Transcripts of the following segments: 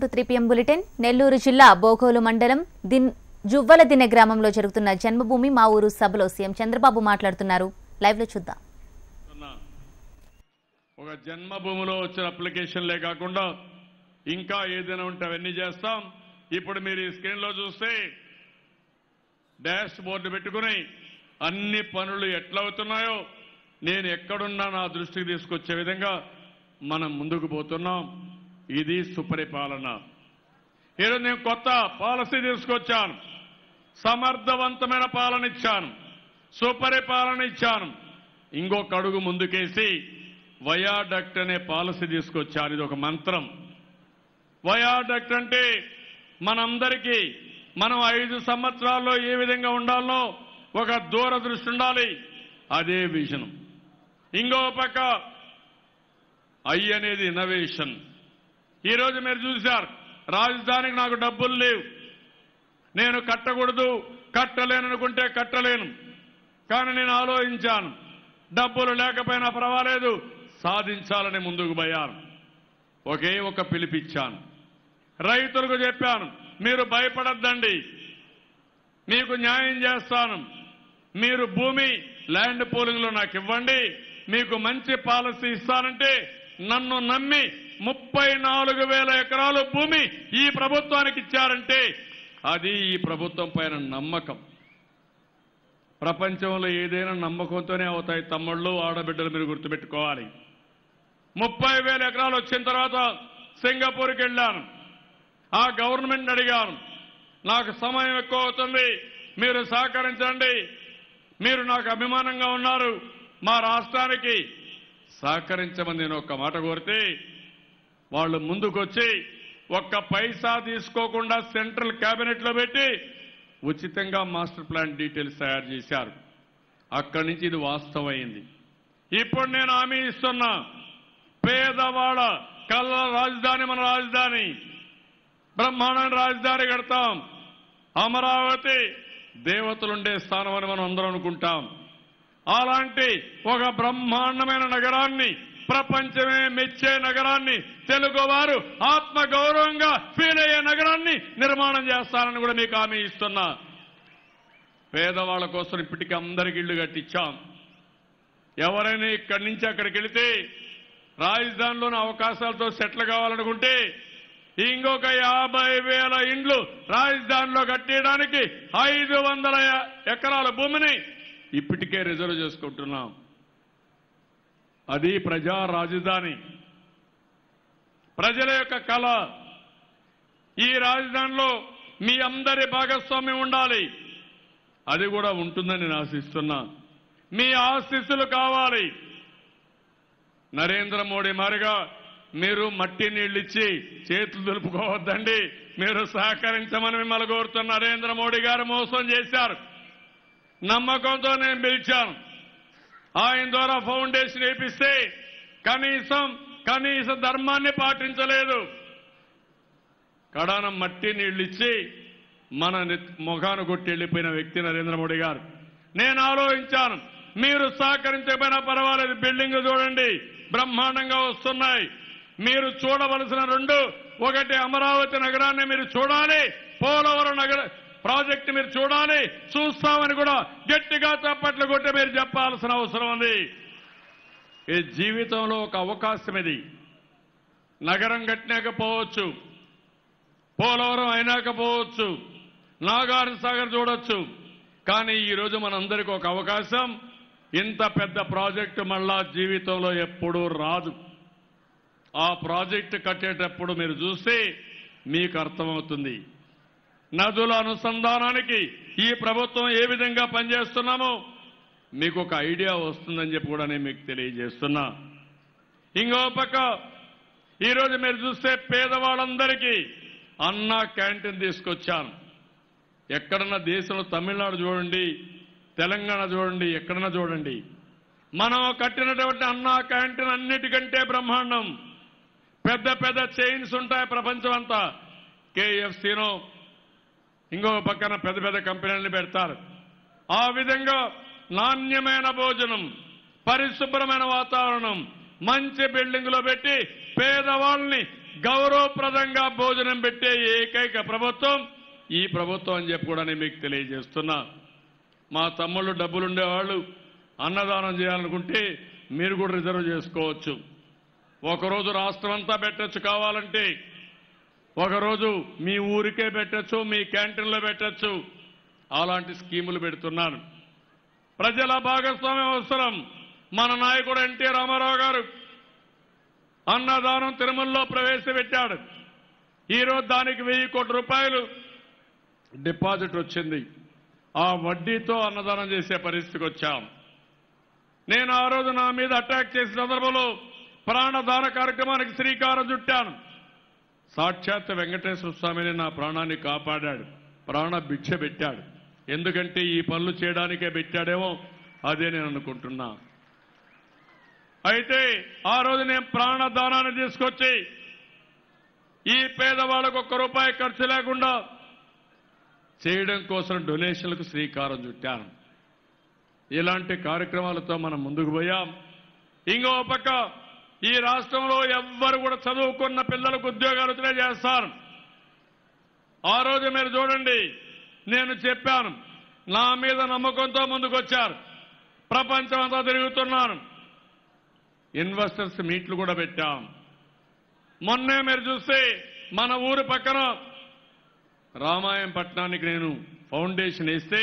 To 3 PM bulletin. Nellore జిల్లా బోగోలు మండలం జువ్వలదిన్నె గ్రామంలో జరుగుతున్న జన్మభూమి మా ఊరు సభలో సీఎం చంద్రబాబు మాట్లాడుతున్నారు. లైవ్ లో చూద్దాం. ఒక జన్మభూమిలో వచ్చిన అప్లికేషన్లే కాకుండా ఇంకా ఏదైనా ఉంటే అవన్నీ చేస్తాం. ఇప్పుడు మీరు ఈ స్క్రీన్ లో చూస్తే డాష్ బోర్డు పెట్టుకుని అన్ని పనులు ఎట్లా అవుతున్నాయో నేను ఎక్కడున్నా నా దృష్టికి తీసుకొచ్చే విధంగా మనం ముందుకు పోతున్నాం. ఇది సుపరిపాలన. ఈరోజు నేను కొత్త పాలసీ తీసుకొచ్చాను. సమర్థవంతమైన పాలన ఇచ్చాను, సుపరిపాలన ఇచ్చాను. ఇంకొక అడుగు ముందుకేసి వయాడక్ట్ అనే పాలసీ తీసుకొచ్చాను. ఇది ఒక మంత్రం. వయాడక్ట్ అంటే మనందరికీ మనం 5 సంవత్సరాల్లో ఏ విధంగా ఉండాలో ఒక దూరదృష్టి ఉండాలి. అదే విజన్. ఇంకో పక్క ఐ అనేది ఇన్నోవేషన్. ఈరోజు మీరు చూశారు, రాజధానికి నాకు డబ్బులు లేవు, నేను కట్టకూడదు, కట్టలేననుకుంటే కట్టలేను. కానీ నేను ఆలోచించాను, డబ్బులు లేకపోయినా పర్వాలేదు, సాధించాలని ముందుకు పోయాను. ఒకే ఒక పిలిపిచ్చాను. రైతులకు చెప్పాను, మీరు భయపడద్దండి, మీకు న్యాయం చేస్తాను. మీరు భూమి ల్యాండ్ పూలింగ్ లో నాకు ఇవ్వండి, మీకు మంచి పాలసీ ఇస్తానంటే నన్ను నమ్మి 34,000 ఎకరాలు భూమి ఈ ప్రభుత్వానికి ఇచ్చారంటే అది ఈ ప్రభుత్వం పైన నమ్మకం. ప్రపంచంలో ఏదైనా నమ్మకంతోనే అవుతాయి తమ్ముళ్ళు, ఆడబిడ్డలు, మీరు గుర్తుపెట్టుకోవాలి. 30,000 ఎకరాలు వచ్చిన తర్వాత సింగపూర్కి వెళ్ళాను. ఆ గవర్నమెంట్ అడిగాను, నాకు సమయం ఎక్కువ అవుతుంది, మీరు సహకరించండి, మీరు నాకు అభిమానంగా ఉన్నారు, మా రాష్ట్రానికి సహకరించమని నేను ఒక్క మాట కోరితే వాళ్ళు ముందుకొచ్చి ఒక్క పైసా తీసుకోకుండా సెంట్రల్ కేబినెట్ లో పెట్టి ఉచితంగా మాస్టర్ ప్లాన్ డీటెయిల్స్ తయారు చేశారు. అక్కడి నుంచి ఇది వాస్తవమైంది. ఇప్పుడు నేను హామీ ఇస్తున్నా, పేదవాడ కళ్ళ రాజధాని మన రాజధాని, బ్రహ్మాండ రాజధాని కడతాం. అమరావతి దేవతలుండే స్థానం అని మనం అందరం అనుకుంటాం. అలాంటి ఒక బ్రహ్మాండమైన నగరాన్ని, ప్రపంచమే మెచ్చే నగరాన్ని, తెలుగువారు ఆత్మగౌరవంగా ఫీల్ అయ్యే నగరాన్ని నిర్మాణం చేస్తానని కూడా మీకు హామీ ఇస్తున్నా. పేదవాళ్ల కోసం ఇప్పటికీ అందరికీ ఇళ్లు కట్టించాం. ఎవరైనా ఇక్కడి నుంచి అక్కడికి వెళితే రాజధానిలోని అవకాశాలతో సెటిల్ కావాలనుకుంటే ఇంకొక 50,000 ఇండ్లు రాజధానిలో కట్టేయడానికి 500 ఎకరాల భూమిని ఇప్పటికే రిజర్వ్ చేసుకుంటున్నాం. అది ప్రజా రాజధాని, ప్రజల యొక్క కళ. ఈ రాజధానిలో మీ అందరి భాగస్వామ్యం ఉండాలి. అది కూడా ఉంటుందని నేను ఆశిస్తున్నా. మీ ఆశీస్సులు కావాలి. నరేంద్ర మోడీ మారిగా మీరు మట్టి నీళ్ళిచ్చి చేతులు దులుపుకోవద్దండి, మీరు సహకరించమని మిమ్మల్ని కోరుతున్న నరేంద్ర మోడీ గారు మోసం చేశారు. నమ్మకంతో నేను పిలిచాను. ఆయన ద్వారా ఫౌండేషన్ వేపిస్తే కనీస ధర్మాన్ని పాటించలేదు. కడాన మట్టి నీళ్ళిచ్చి మన మొఖాను కొట్టి వెళ్ళిపోయిన వ్యక్తి నరేంద్ర మోడీ గారు. నేను ఆలోచించాను, మీరు సహకరించకపోయినా పర్వాలేదు, బిల్డింగ్ చూడండి బ్రహ్మాండంగా వస్తున్నాయి. మీరు చూడవలసిన 2, ఒకటి అమరావతి నగరాన్ని మీరు చూడాలి, పోలవరం నగర ప్రాజెక్టు మీరు చూడాలి. చూస్తామని కూడా గట్టిగా చప్పట్లు కొట్టి మీరు చెప్పాల్సిన అవసరం ఉంది. ఈ జీవితంలో ఒక అవకాశం ఇది. నగరం కట్టినాకపోవచ్చు, పోలవరం అయినాకపోవచ్చు, నాగార్జున సాగర్ చూడొచ్చు, కానీ ఈరోజు మనందరికీ ఒక అవకాశం. ఇంత పెద్ద ప్రాజెక్టు మళ్ళా జీవితంలో ఎప్పుడూ రాదు. ఆ ప్రాజెక్టు కట్టేటప్పుడు మీరు చూస్తే మీకు అర్థమవుతుంది. నదుల అనుసంధానానికి ఈ ప్రభుత్వం ఏ విధంగా పనిచేస్తున్నామో మీకు ఒక ఐడియా వస్తుందని చెప్పి కూడా నేను మీకు తెలియజేస్తున్నా. ఇంకో పక్క ఈరోజు మీరు చూస్తే పేదవాళ్ళందరికీ అన్నా క్యాంటీన్ తీసుకొచ్చాను. ఎక్కడన్నా దేశంలో తమిళనాడు చూడండి, తెలంగాణ చూడండి, ఎక్కడన్నా చూడండి, మనం కట్టినటువంటి అన్నా క్యాంటీన్ అన్నిటికంటే బ్రహ్మాండం. పెద్ద పెద్ద చైన్స్ ఉంటాయి ప్రపంచం అంతా, KFCనో ఇంకొక పక్కన పెద్ద పెద్ద కంపెనీలను పెడతారు. ఆ విధంగా నాణ్యమైన భోజనం, పరిశుభ్రమైన వాతావరణం, మంచి బిల్డింగ్ లో పెట్టి పేదవాళ్ళని గౌరవప్రదంగా భోజనం పెట్టే ఏకైక ప్రభుత్వం ఈ ప్రభుత్వం అని చెప్పి కూడా నేను మీకు తెలియజేస్తున్నా. మా తమ్ముళ్ళు డబ్బులుండేవాళ్ళు అన్నదానం చేయాలనుకుంటే మీరు కూడా రిజర్వ్ చేసుకోవచ్చు. ఒకరోజు రాష్ట్రం అంతా పెట్టచ్చు, కావాలంటే ఒకరోజు మీ ఊరికే పెట్టచ్చు, మీ క్యాంటీన్లో పెట్టచ్చు. అలాంటి స్కీములు పెడుతున్నాను. ప్రజల భాగస్వామ్యం అవసరం. మన నాయకుడు ఎన్టీ రామారావు గారు అన్నదానం తిరుమలలో ప్రవేశపెట్టాడు. ఈరోజు దానికి 1000 కోట్ల రూపాయలు డిపాజిట్ వచ్చింది. ఆ వడ్డీతో అన్నదానం చేసే పరిస్థితికి వచ్చాం. నేను ఆ రోజు నా మీద అటాక్ చేసిన సందర్భంలో ప్రాణదాన కార్యక్రమానికి శ్రీకారం చుట్టాను. సాక్షాత్ వెంకటేశ్వర స్వామిని నా ప్రాణాన్ని కాపాడాడు, ప్రాణ భిక్ష పెట్టాడు. ఎందుకంటే ఈ పనులు చేయడానికే పెట్టాడేమో అదే నేను అనుకుంటున్నా. అయితే ఆ రోజు నేను ప్రాణదానాన్ని తీసుకొచ్చి ఈ పేదవాళ్ళకు ₹1 ఖర్చు లేకుండా చేయడం కోసం డొనేషన్లకు శ్రీకారం చుట్టాను. ఇలాంటి కార్యక్రమాలతో మనం ముందుకు పోయాం. ఇంకో పక్క ఈ రాష్ట్రంలో ఎవ్వరు కూడా చదువుకున్న పిల్లలకు ఉద్యోగాలు చేస్తారు. ఆ రోజు మీరు చూడండి, నేను చెప్పాను, నా మీద నమ్మకంతో ముందుకొచ్చారు. ప్రపంచం అంతా తిరుగుతున్నాను. ఇన్వెస్టర్స్ మీట్లు కూడా పెట్టాం. మొన్నే మీరు చూస్తే మన ఊరు పక్కన రామాయంపట్నానికి నేను ఫౌండేషన్ ఇస్తే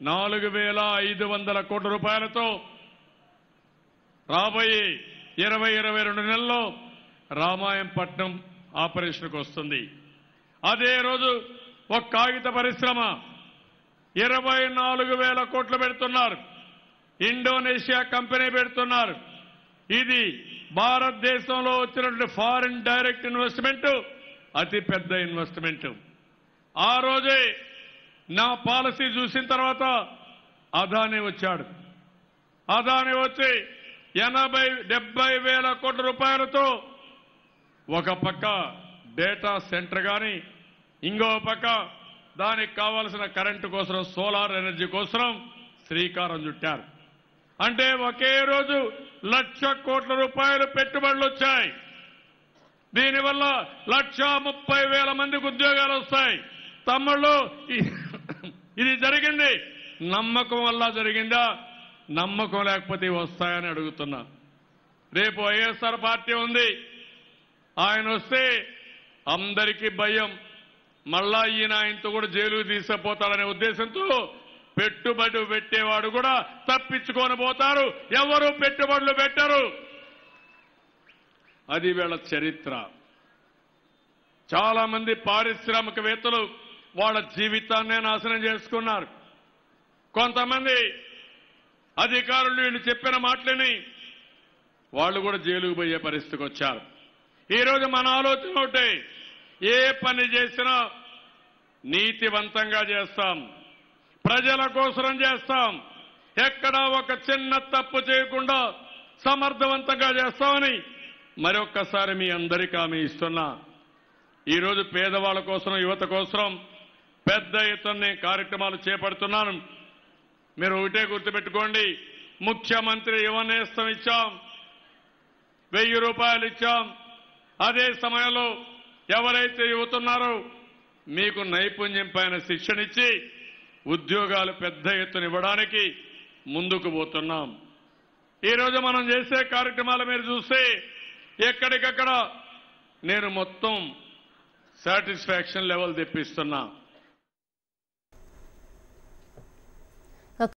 4,500 కోట్ల రూపాయలతో రాబోయే 20-22 నెలల్లో రామాయంపట్నం ఆపరేషన్కి వస్తుంది. అదే రోజు ఒక కాగిత పరిశ్రమ 24,000 కోట్లు పెడుతున్నారు. ఇండోనేషియా కంపెనీ పెడుతున్నారు. ఇది భారతదేశంలో వచ్చినటువంటి ఫారిన్ డైరెక్ట్ ఇన్వెస్ట్మెంట్ అతి పెద్ద ఇన్వెస్ట్మెంట్. ఆ రోజే నా పాలసీ చూసిన తర్వాత అదానీ వచ్చాడు. అదానీ వచ్చి 70,000 కోట్ల రూపాయలతో ఒక పక్క డేటా సెంటర్ కానీ, ఇంకో పక్క దానికి కావాల్సిన కరెంటు కోసం, సోలార్ ఎనర్జీ కోసం శ్రీకారం చుట్టారు. అంటే ఒకే రోజు 1,00,000 కోట్ల రూపాయలు పెట్టుబడులు వచ్చాయి. దీనివల్ల 1,30,000 మందికి ఉద్యోగాలు వస్తాయి. తమ్ముళ్ళు, ఇది జరిగింది నమ్మకం వల్ల జరిగిందా? నమ్మకం లేకపోతే వస్తాయని అడుగుతున్నా. రేపు వైఎస్ఆర్ పార్టీ ఉంది, ఆయన వస్తే అందరికీ భయం, మళ్ళా ఈయన ఆయనతో కూడా జైలుకు తీసుకుపోతాడనే ఉద్దేశంతో పెట్టుబడి పెట్టేవాడు కూడా తప్పించుకొని పోతారు. ఎవరు పెట్టుబడులు పెట్టరు. అది వీళ్ళ చరిత్ర. చాలా మంది పారిశ్రామికవేత్తలు వాళ్ళ జీవితాన్నే నాశనం చేసుకున్నారు. కొంతమంది అధికారులు వీళ్ళు చెప్పిన మాటలని వాళ్ళు కూడా జైలుకు పోయే పరిస్థితికి వచ్చారు. ఈరోజు మన ఆలోచన ఒకటే, ఏ పని చేసినా నీతివంతంగా చేస్తాం, ప్రజల కోసం చేస్తాం, ఎక్కడా ఒక చిన్న తప్పు చేయకుండా సమర్థవంతంగా చేస్తామని మరొక్కసారి మీ అందరికీ హామీ ఇస్తున్నా. ఈరోజు పేదవాళ్ల కోసం, యువత కోసం పెద్ద ఎత్తున కార్యక్రమాలు చేపడుతున్నాను. మీరు ఒకటే గుర్తుపెట్టుకోండి, ముఖ్యమంత్రి యువనేస్తం ఇచ్చాం, 1000 రూపాయలు ఇచ్చాం. అదే సమయంలో ఎవరైతే యువతున్నారో మీకు నైపుణ్యం పైన శిక్షణ ఇచ్చి ఉద్యోగాలు పెద్ద ఎత్తున ఇవ్వడానికి ముందుకు పోతున్నాం. ఈరోజు మనం చేసే కార్యక్రమాలు మీరు చూస్తే ఎక్కడికక్కడ నేను మొత్తం సాటిస్ఫాక్షన్ లెవెల్ తెప్పిస్తున్నా.